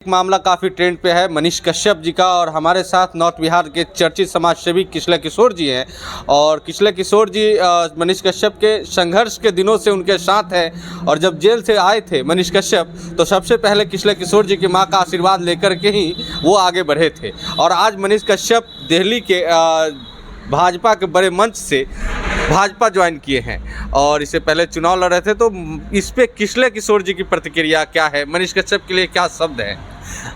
मामला काफ़ी ट्रेंड पे है मनीष कश्यप जी का। और हमारे साथ नॉर्थ बिहार के चर्चित समाज सेवी किशलय किशोर जी हैं। और किशलय किशोर जी मनीष कश्यप के संघर्ष के दिनों से उनके साथ हैं। और जब जेल से आए थे मनीष कश्यप तो सबसे पहले किशलय किशोर जी की मां का आशीर्वाद लेकर के ही वो आगे बढ़े थे। और आज मनीष कश्यप दिल्ली के भाजपा के बड़े मंच से भाजपा ज्वाइन किए हैं और इससे पहले चुनाव लड़ रहे थे। तो इस पे किशलय किशोर जी की प्रतिक्रिया क्या है, मनीष कश्यप के लिए क्या शब्द हैं?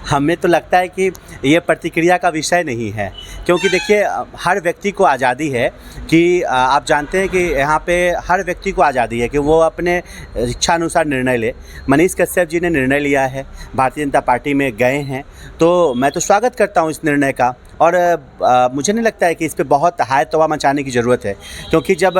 हमें तो लगता है कि ये प्रतिक्रिया का विषय नहीं है, क्योंकि देखिए हर व्यक्ति को आज़ादी है कि आप जानते हैं कि यहाँ पे हर व्यक्ति को आज़ादी है कि वो अपने इच्छा अनुसार निर्णय ले। मनीष कश्यप जी ने निर्णय लिया है, भारतीय जनता पार्टी में गए हैं, तो मैं तो स्वागत करता हूँ इस निर्णय का। और मुझे नहीं लगता है कि इस पे बहुत हाय तौबा मचाने की ज़रूरत है, क्योंकि जब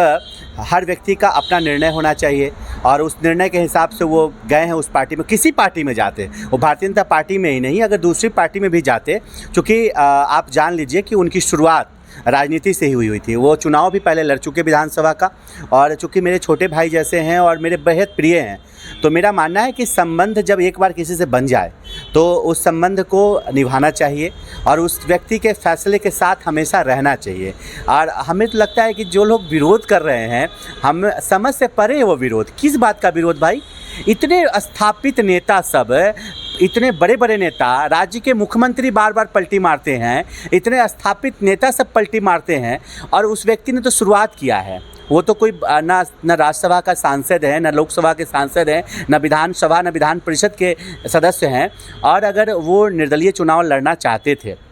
हर व्यक्ति का अपना निर्णय होना चाहिए और उस निर्णय के हिसाब से वो गए हैं उस पार्टी में, किसी पार्टी में जाते, वो भारतीय जनता पार्टी में ही नहीं अगर दूसरी पार्टी में भी जाते, क्योंकि आप जान लीजिए कि उनकी शुरुआत राजनीति से ही हुई थी। वो चुनाव भी पहले लड़ चुके विधानसभा का, और चूँकि मेरे छोटे भाई जैसे हैं और मेरे बेहद प्रिय हैं, तो मेरा मानना है कि संबंध जब एक बार किसी से बन जाए तो उस संबंध को निभाना चाहिए और उस व्यक्ति के फैसले के साथ हमेशा रहना चाहिए। और हमें तो लगता है कि जो लोग विरोध कर रहे हैं, हम समझ से परे है वो विरोध। किस बात का विरोध भाई? इतने स्थापित नेता सब, इतने बड़े बड़े नेता, राज्य के मुख्यमंत्री बार बार पलटी मारते हैं, इतने स्थापित नेता सब पलटी मारते हैं, और उस व्यक्ति ने तो शुरुआत किया है। वो तो कोई ना राज्यसभा का सांसद है, ना लोकसभा के सांसद हैं, ना विधानसभा ना विधान परिषद के सदस्य हैं। और अगर वो निर्दलीय चुनाव लड़ना चाहते थे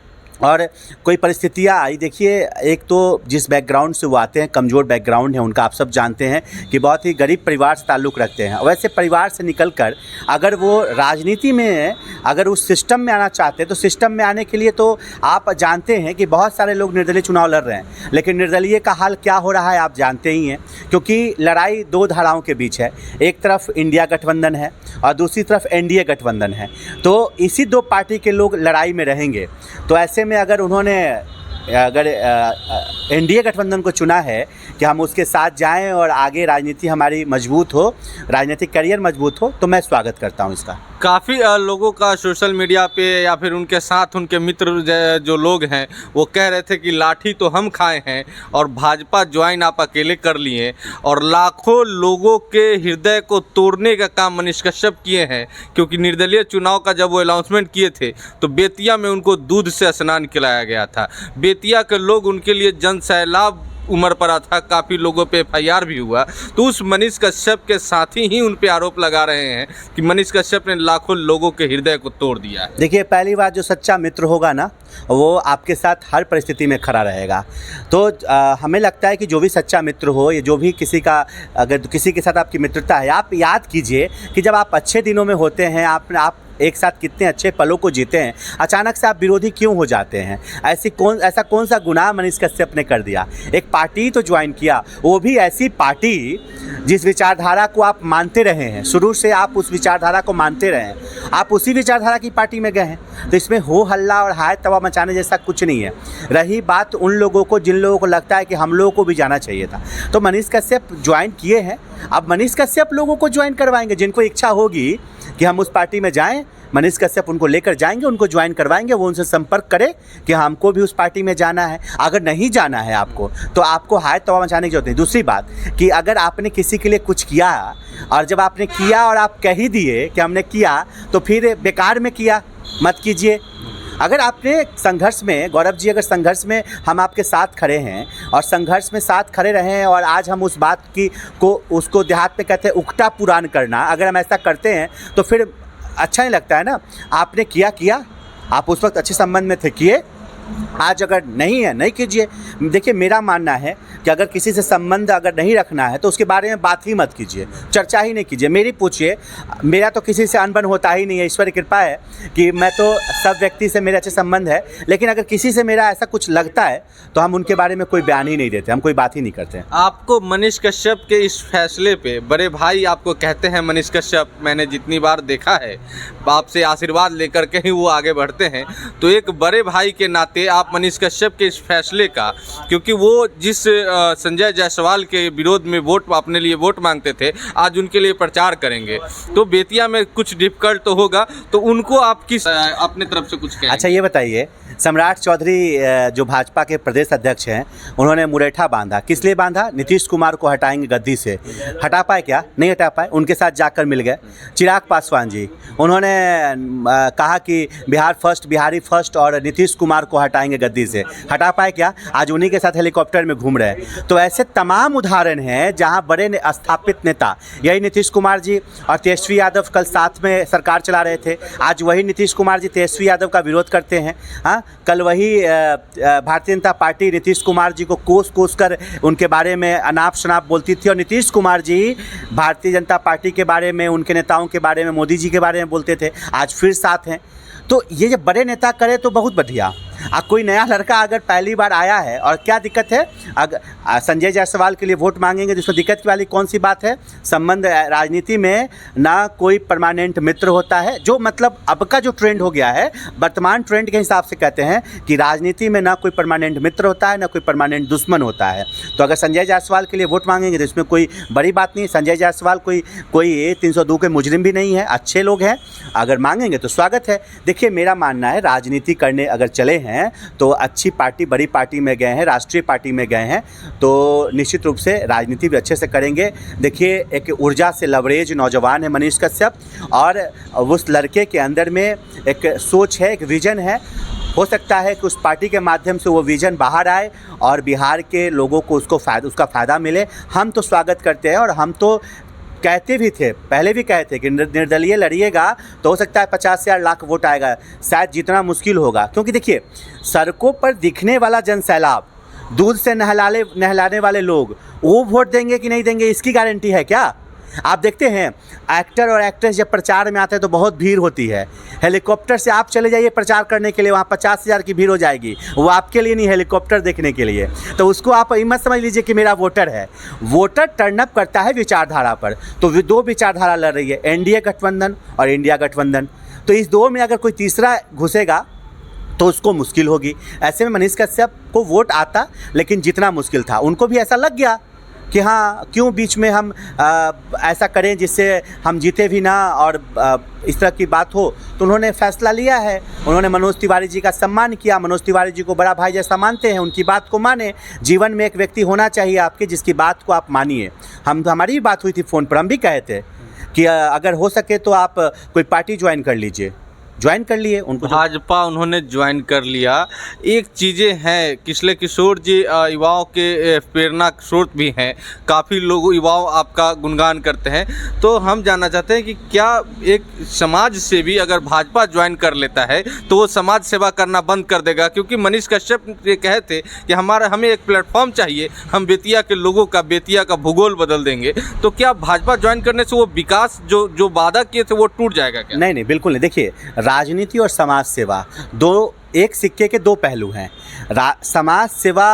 और कोई परिस्थितियाँ आई, देखिए एक तो जिस बैकग्राउंड से वो आते हैं, कमज़ोर बैकग्राउंड है उनका, आप सब जानते हैं कि बहुत ही गरीब परिवार से ताल्लुक़ रखते हैं। वैसे परिवार से निकलकर अगर वो राजनीति में अगर उस सिस्टम में आना चाहते हैं, तो सिस्टम में आने के लिए तो आप जानते हैं कि बहुत सारे लोग निर्दलीय चुनाव लड़ रहे हैं, लेकिन निर्दलीय का हाल क्या हो रहा है आप जानते ही हैं। क्योंकि लड़ाई दो धाराओं के बीच है, एक तरफ इंडिया गठबंधन है और दूसरी तरफ एनडीए गठबंधन है। तो इसी दो पार्टी के लोग लड़ाई में रहेंगे। तो ऐसे में अगर उन्होंने एनडीए गठबंधन को चुना है कि हम उसके साथ जाएं और आगे राजनीति हमारी मजबूत हो, राजनीतिक करियर मजबूत हो, तो मैं स्वागत करता हूं इसका। काफ़ी लोगों का सोशल मीडिया पे या फिर उनके साथ उनके मित्र जो लोग हैं वो कह रहे थे कि लाठी तो हम खाए हैं और भाजपा ज्वाइन आप अकेले कर लिए, और लाखों लोगों के हृदय को तोड़ने का काम मनीष कश्यप किए हैं। क्योंकि निर्दलीय चुनाव का जब वो अनाउंसमेंट किए थे तो बेतिया में उनको दूध से स्नान खिलाया गया था। बेतिया के लोग उनके लिए जन सैलाब उमड़ पड़ा था, काफ़ी लोगों पे एफआईआर भी हुआ। तो उस मनीष कश्यप के साथी ही उन पे आरोप लगा रहे हैं कि मनीष कश्यप ने लाखों लोगों के हृदय को तोड़ दिया है। देखिए पहली बात, जो सच्चा मित्र होगा ना, वो आपके साथ हर परिस्थिति में खड़ा रहेगा। तो हमें लगता है कि जो भी सच्चा मित्र हो, या जो भी किसी का अगर किसी के साथ आपकी मित्रता है, आप याद कीजिए कि जब आप अच्छे दिनों में होते हैं, आप एक साथ कितने अच्छे पलों को जीते हैं, अचानक से आप विरोधी क्यों हो जाते हैं? ऐसा कौन सा गुनाह मनीष कश्यप ने कर दिया? एक पार्टी तो ज्वाइन किया, वो भी ऐसी पार्टी जिस विचारधारा को आप मानते रहे हैं, शुरू से आप उस विचारधारा को मानते रहे हैं, आप उसी विचारधारा की पार्टी में गए हैं। तो इसमें हो हल्ला और हाय तवा मचाने जैसा कुछ नहीं है। रही बात उन लोगों को जिन लोगों को लगता है कि हम लोगों को भी जाना चाहिए था, तो मनीष कश्यप ज्वाइन किए हैं। अब मनीष कश्यप लोगों को ज्वाइन करवाएंगे, जिनको इच्छा होगी कि हम उस पार्टी में जाएं, मनीष कश्यप उनको लेकर जाएंगे, उनको ज्वाइन करवाएंगे। वो उनसे संपर्क करे कि हमको भी उस पार्टी में जाना है। अगर नहीं जाना है आपको, तो आपको हाय तवा मचाने की जरूरत नहीं। दूसरी बात कि अगर आपने किसी के लिए कुछ किया और जब आपने किया और आप कह ही दिए कि हमने किया, तो फिर बेकार में किया मत कीजिए। अगर आपने संघर्ष में, गौरव जी, अगर संघर्ष में हम आपके साथ खड़े हैं और संघर्ष में साथ खड़े रहे हैं, और आज हम उस बात की को उसको देहात में कहते हैं उकटा पुरान करना, अगर हम ऐसा करते हैं तो फिर अच्छा नहीं लगता है ना। आपने किया, आप उस वक्त अच्छे संबंध में थे, किए। आज अगर नहीं है, नहीं कीजिए। देखिए मेरा मानना है कि अगर किसी से संबंध अगर नहीं रखना है तो उसके बारे में बात ही मत कीजिए, चर्चा ही नहीं कीजिए। मेरी पूछिए, मेरा तो किसी से अनबन होता ही नहीं है, ईश्वर की कृपा है कि मैं तो सब व्यक्ति से मेरे अच्छे संबंध है। लेकिन अगर किसी से मेरा ऐसा कुछ लगता है तो हम उनके बारे में कोई बयान ही नहीं देते, हम कोई बात ही नहीं करते। आपको मनीष कश्यप के इस फैसले पे बड़े भाई आपको कहते हैं, मनीष कश्यप मैंने जितनी बार देखा है आपसे आशीर्वाद लेकर के ही वो आगे बढ़ते हैं, तो एक बड़े भाई के नाते थे आप मनीष कश्यप के इस फैसले का, क्योंकि वो जिस संजय जायसवाल के विरोध में वोट अपने लिए वोट मांगते थे, आज उनके लिए प्रचार करेंगे, तो बेतिया में कुछ डिफिकल्ट तो होगा, तो उनको आप किस अपने तरफ से कुछ कहेंगे? अच्छा ये बताइए, सम्राट चौधरी जो भाजपा के प्रदेश अध्यक्ष हैं, उन्होंने मुरेठा बांधा, किस लिए बांधा? नीतीश कुमार को हटाएंगे गद्दी से। हटा पाए क्या? नहीं हटा पाए, उनके साथ जाकर मिल गए। चिराग पासवान जी, उन्होंने कहा कि बिहार फर्स्ट, बिहारी फर्स्ट और नीतीश कुमार को हटाएंगे गद्दी से। हटा पाए क्या? आज उन्हीं के साथ हेलीकॉप्टर में घूम रहे हैं। तो ऐसे तमाम उदाहरण हैं जहाँ बड़े स्थापित नेता, यही नीतीश कुमार जी और तेजस्वी यादव कल साथ में सरकार चला रहे थे, आज वही नीतीश कुमार जी तेजस्वी यादव का विरोध करते हैं। हाँ, कल वही भारतीय जनता पार्टी नीतीश कुमार जी को कोस कर उनके बारे में अनाप शनाप बोलती थी, और नीतीश कुमार जी भारतीय जनता पार्टी के बारे में, उनके नेताओं के बारे में, मोदी जी के बारे में बोलते थे, आज फिर साथ हैं। तो ये जब बड़े नेता करे तो बहुत बढ़िया। कोई नया लड़का अगर पहली बार आया है, और क्या दिक्कत है, अगर संजय जायसवाल के लिए वोट मांगेंगे, जिसमें दिक्कत वाली कौन सी बात है? संबंध, राजनीति में ना कोई परमानेंट मित्र होता है, जो मतलब अब का जो ट्रेंड हो गया है, वर्तमान ट्रेंड के हिसाब से कहते हैं कि राजनीति में ना कोई परमानेंट मित्र होता है, ना कोई परमानेंट दुश्मन होता है। तो अगर संजय जायसवाल के लिए वोट मांगेंगे तो इसमें कोई बड़ी बात नहीं है। संजय जायसवाल कोई 302 के मुजरिम भी नहीं है, अच्छे लोग हैं, अगर मांगेंगे तो स्वागत है। देखिए, मेरा मानना है राजनीति करने अगर चले हैं तो अच्छी पार्टी, बड़ी पार्टी में गए हैं, राष्ट्रीय पार्टी में गए हैं, तो निश्चित रूप से राजनीति भी अच्छे से करेंगे। देखिए, एक ऊर्जा से लवरेज नौजवान है मनीष कश्यप, और उस लड़के के अंदर में एक सोच है, एक विज़न है। हो सकता है कि उस पार्टी के माध्यम से वो विज़न बाहर आए और बिहार के लोगों को उसका फ़ायदा मिले। हम तो स्वागत करते हैं, और हम तो कहते भी थे, पहले भी कहे थे कि निर्दलीय लड़िएगा तो हो सकता है 50,000 लाख वोट आएगा, शायद जितना मुश्किल होगा। क्योंकि देखिए, सड़कों पर दिखने वाला जनसैलाब, दूध से नहलाने वाले लोग, वो वोट देंगे कि नहीं देंगे, इसकी गारंटी है क्या? आप देखते हैं एक्टर और एक्ट्रेस जब प्रचार में आते हैं तो बहुत भीड़ होती है। हेलीकॉप्टर से आप चले जाइए प्रचार करने के लिए, वहाँ 50,000 की भीड़ हो जाएगी। वो आपके लिए नहीं, हेलीकॉप्टर देखने के लिए। तो उसको आप मत समझ लीजिए कि मेरा वोटर है। वोटर टर्नअप करता है विचारधारा पर। तो दो विचारधारा लड़ रही है, एनडीए गठबंधन और इंडिया गठबंधन। तो इस दो में अगर कोई तीसरा घुसेगा तो उसको मुश्किल होगी। ऐसे में मनीष कश्यप को वोट आता, लेकिन जितना मुश्किल था उनको भी ऐसा लग गया कि हाँ, क्यों बीच में हम ऐसा करें जिससे हम जीते भी ना और इस तरह की बात हो। तो उन्होंने फैसला लिया है, उन्होंने मनोज तिवारी जी का सम्मान किया। मनोज तिवारी जी को बड़ा भाई जैसा मानते हैं, उनकी बात को माने। जीवन में एक व्यक्ति होना चाहिए आपके जिसकी बात को आप मानिए। हमारी भी बात हुई थी फ़ोन पर, हम भी कहे थे कि अगर हो सके तो आप कोई पार्टी ज्वाइन कर लीजिए। ज्वाइन कर लिए उनको, भाजपा उन्होंने ज्वाइन कर लिया। एक चीज़ें हैं, किशले किशोर जी युवाओं के प्रेरणा स्रोत भी हैं, काफ़ी लोग युवाओं आपका गुणगान करते हैं। तो हम जानना चाहते हैं कि क्या एक समाज सेवी अगर भाजपा ज्वाइन कर लेता है तो वो समाज सेवा करना बंद कर देगा? क्योंकि मनीष कश्यप ये कहे थे कि हमें एक प्लेटफॉर्म चाहिए, हम बेतिया के लोगों का, बेतिया का भूगोल बदल देंगे। तो क्या भाजपा ज्वाइन करने से वो विकास जो वादा किए थे वो टूट जाएगा क्या? नहीं, बिल्कुल नहीं। देखिए, राजनीति और समाज सेवा दो एक सिक्के के दो पहलू हैं। समाज सेवा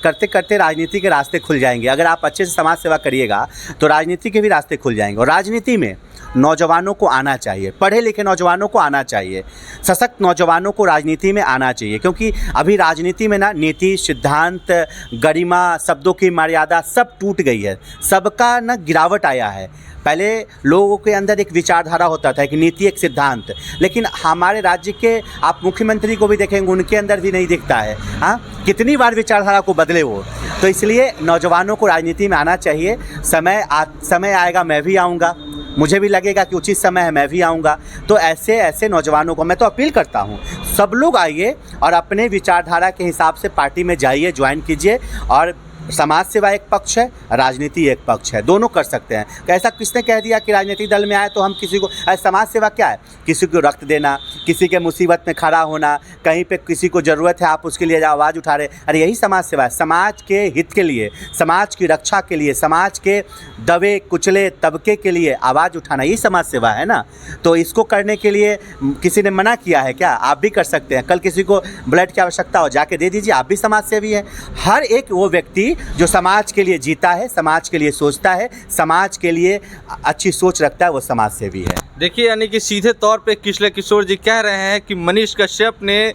करते करते राजनीति के रास्ते खुल जाएंगे। अगर आप अच्छे से समाज सेवा करिएगा तो राजनीति के भी रास्ते खुल जाएंगे। और राजनीति में नौजवानों को आना चाहिए, पढ़े लिखे नौजवानों को आना चाहिए, सशक्त नौजवानों को राजनीति में आना चाहिए। क्योंकि अभी राजनीति में ना नीति, सिद्धांत, गरिमा, शब्दों की मर्यादा सब टूट गई है, सबका ना गिरावट आया है। पहले लोगों के अंदर एक विचारधारा होता था, एक नीति, एक सिद्धांत, लेकिन हमारे राज्य के आप मुख्यमंत्री को भी देखेंगे, उनके अंदर भी नहीं दिखता है। हाँ, कितनी बार विचारधारा को बदले वो। तो इसलिए नौजवानों को राजनीति में आना चाहिए। समय आएगा, मैं भी आऊँगा, मुझे भी लगेगा कि उचित समय है, मैं भी आऊँगा। तो ऐसे नौजवानों को मैं तो अपील करता हूँ, सब लोग आइए और अपने विचारधारा के हिसाब से पार्टी में जाइए, ज्वाइन कीजिए। और समाज सेवा एक पक्ष है, राजनीति एक पक्ष है, दोनों कर सकते हैं। ऐसा किसने कह दिया कि राजनीतिक दल में आए तो हम किसी को, समाज सेवा क्या है? किसी को रक्त देना, किसी के मुसीबत में खड़ा होना, कहीं पे किसी को ज़रूरत है आप उसके लिए आवाज़ उठा रहे, अरे यही समाज सेवा है। समाज के हित के लिए, समाज की रक्षा के लिए, समाज के दबे कुचले तबके के लिए आवाज़ उठाना, यही समाज सेवा है ना। तो इसको करने के लिए किसी ने मना किया है क्या? आप भी कर सकते हैं। कल किसी को ब्लड की आवश्यकता हो, जाके दे दीजिए, आप भी समाज सेवी हैं। हर एक वो व्यक्ति जो समाज के लिए जीता है, समाज के लिए सोचता है, समाज के लिए अच्छी सोच रखता है, वो समाज सेवी है। देखिए, यानी कि सीधे तौर पे किशोर किशोर जी कह रहे हैं कि मनीष कश्यप ने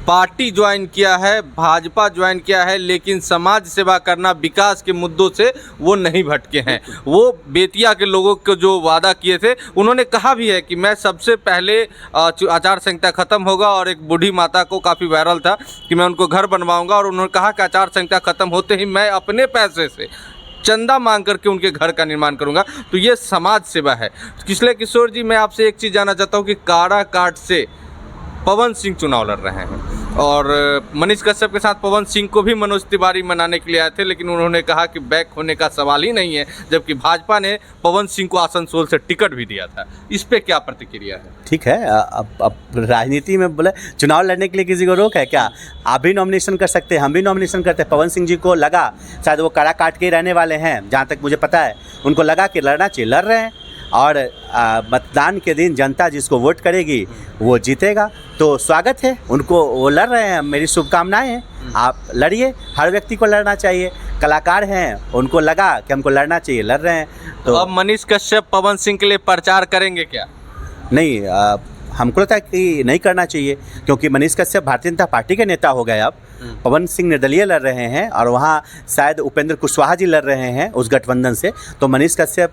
पार्टी ज्वाइन किया है, भाजपा ज्वाइन किया है, लेकिन समाज सेवा करना, विकास के मुद्दों से वो नहीं भटके हैं। वो बेतिया के लोगों को जो वादा किए थे, उन्होंने कहा भी है कि मैं सबसे पहले आचार संहिता ख़त्म होगा, और एक बूढ़ी माता को काफ़ी वायरल था कि मैं उनको घर बनवाऊंगा, और उन्होंने कहा कि आचार संहिता ख़त्म होते ही मैं अपने पैसे से चंदा मांग करके उनके घर का निर्माण करूंगा। तो ये समाज सेवा है। किशोर किशोर जी, मैं आपसे एक चीज़ जानना चाहता हूँ कि काराकाट से पवन सिंह चुनाव लड़ रहे हैं, और मनीष कश्यप के साथ पवन सिंह को भी मनोज तिवारी मनाने के लिए आए थे, लेकिन उन्होंने कहा कि बैक होने का सवाल ही नहीं है, जबकि भाजपा ने पवन सिंह को आसनसोल से टिकट भी दिया था। इस पे क्या प्रतिक्रिया है? ठीक है, अब राजनीति में बोले चुनाव लड़ने के लिए किसी को रोक है क्या? आप भी नॉमिनेशन कर सकते हैं, हम भी नॉमिनेशन करते हैं। पवन सिंह जी को लगा, शायद वो काराकाट के ही रहने वाले हैं, जहाँ तक मुझे पता है, उनको लगा कि लड़ना चाहिए, लड़ रहे हैं, और मतदान के दिन जनता जिसको वोट करेगी वो जीतेगा। तो स्वागत है उनको, वो लड़ रहे हैं, मेरी शुभकामनाएं हैं, आप लड़िए। हर व्यक्ति को लड़ना चाहिए, कलाकार हैं, उनको लगा कि हमको लड़ना चाहिए, लड़ रहे हैं। तो अब मनीष कश्यप पवन सिंह के लिए प्रचार करेंगे क्या? नहीं, हमको लगता है कि नहीं करना चाहिए, क्योंकि मनीष कश्यप भारतीय जनता पार्टी के नेता हो गए। अब पवन सिंह निर्दलीय लड़ रहे हैं, और वहाँ शायद उपेंद्र कुशवाहा जी लड़ रहे हैं उस गठबंधन से। तो मनीष कश्यप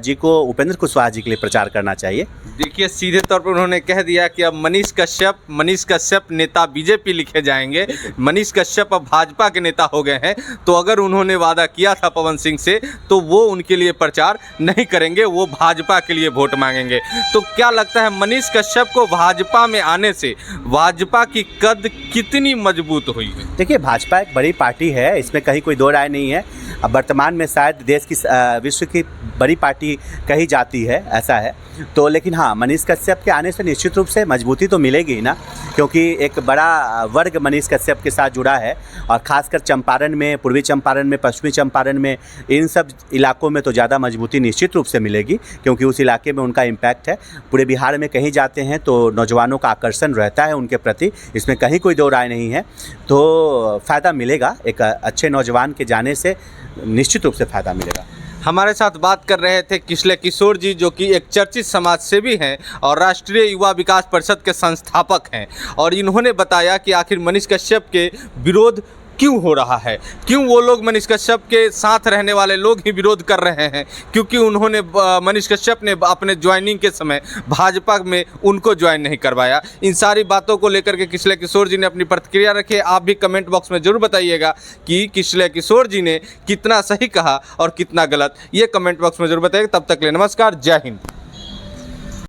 जी को उपेंद्र कुशवाहा जी के लिए प्रचार करना चाहिए। देखिए, सीधे तौर पर उन्होंने कह दिया कि अब मनीष कश्यप नेता बीजेपी लिखे जाएंगे। मनीष कश्यप अब भाजपा के नेता हो गए हैं, तो अगर उन्होंने वादा किया था पवन सिंह से, तो वो उनके लिए प्रचार नहीं करेंगे, वो भाजपा के लिए वोट मांगेंगे। तो क्या लगता है, मनीष कश्यप को भाजपा में आने से भाजपा की कद कितनी मजबूत हुई है? देखिए, भाजपा एक बड़ी पार्टी है, इसमें कहीं कोई दो राय नहीं है। अब वर्तमान में शायद देश की विश्व की बड़ी पार्टी कही जाती है, ऐसा है। तो लेकिन हाँ, मनीष कश्यप के आने से निश्चित रूप से मजबूती तो मिलेगी ना, क्योंकि एक बड़ा वर्ग मनीष कश्यप के साथ जुड़ा है, और ख़ासकर चंपारण में, पूर्वी चंपारण में, पश्चिमी चंपारण में, इन सब इलाकों में तो ज़्यादा मजबूती निश्चित रूप से मिलेगी, क्योंकि उस इलाके में उनका इम्पैक्ट है। पूरे बिहार में कहीं जाते हैं तो नौजवानों का आकर्षण रहता है उनके प्रति, इसमें कहीं कोई दो राय नहीं है। तो फ़ायदा मिलेगा, एक अच्छे नौजवान के जाने से निश्चित रूप से फ़ायदा मिलेगा। हमारे साथ बात कर रहे थे किशोर किशोर जी, जो कि एक चर्चित समाज सेवी हैं और राष्ट्रीय युवा विकास परिषद के संस्थापक हैं, और इन्होंने बताया कि आखिर मनीष कश्यप के विरोध क्यों हो रहा है, क्यों वो लोग मनीष कश्यप के साथ रहने वाले लोग ही विरोध कर रहे हैं, क्योंकि उन्होंने मनीष कश्यप ने अपने ज्वाइनिंग के समय भाजपा में उनको ज्वाइन नहीं करवाया। इन सारी बातों को लेकर के किशोर किशोर जी ने अपनी प्रतिक्रिया रखी है। आप भी कमेंट बॉक्स में ज़रूर बताइएगा कि किशोर किशोर जी ने कितना सही कहा और कितना गलत, ये कमेंट बॉक्स में ज़रूर बताइएगा। तब तक के लिए नमस्कार, जय हिंद।